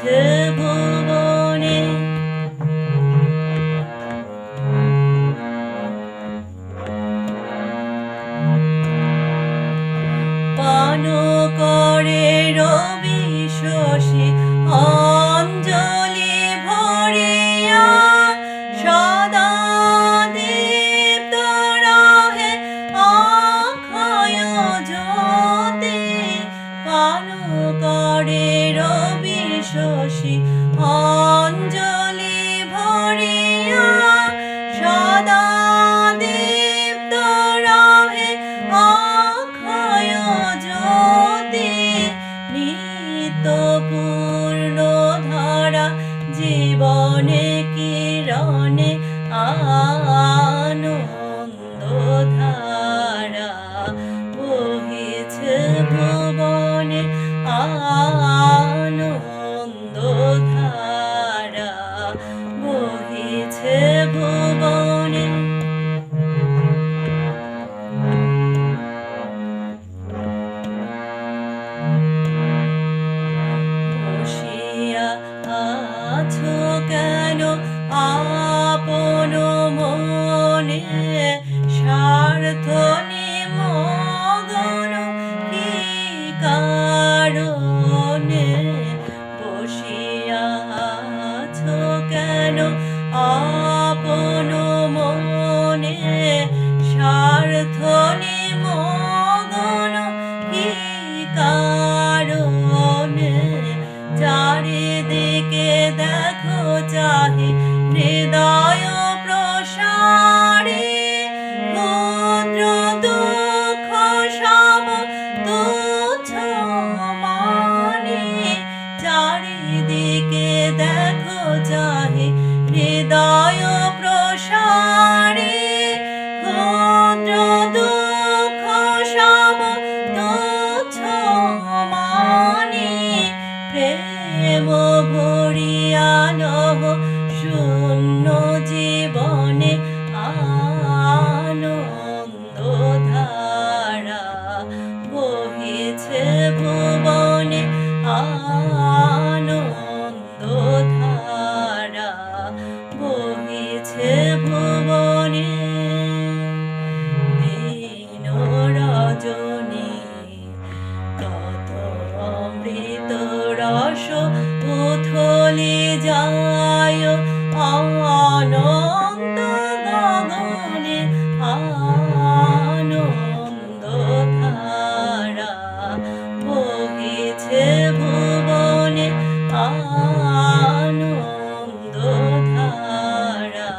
বহিছে ভুবনে। পান করে রবি শশী অঞ্জলি ভরিয়া, সদা দীপ্ত রহে অক্ষয় জ্যোতি। পান করে রবি শশী অঞ্জলি ভরিয়া, সদা দীপ্ত রহে অক্ষয় জ্যোতি। নিত্য পূর্ণ ধারা জীবনে কিরণে আনন্দ ধারা বহিছে ভুবনে, আনন্দ ধারা বহিছে ভুবনে। বসিয়া আছো কেন আপন মনে, স্বার্থ নিমগ্ন কি কারণে? বসিয়া আছো কেন আপন মনে, স্বার্থ নিমগ্ন কি কারণে? চারিদিকে দেখো চাহি হৃদয় প্রসারী, ক্ষুদ্র দুঃখ সব তুচ্ছ মানি। চারিদিকে দেখো চাহি হৃদয় প্রসারী, ক্ষুদ্র দুঃখ সব তুচ্ছ মানি। প্রেম ভরিয়া লহ শূন্য জীবনে, আনন্দ ধারা বহিছে ভুবনে, আনন্দ ধারা বহিছে ভুবনে। দিন রজনী তত অমৃত রস উথলি যায়, অনন্ত গগনে আনন্দ ধারা বহিছে ভুবনে, আনন্দ ধারা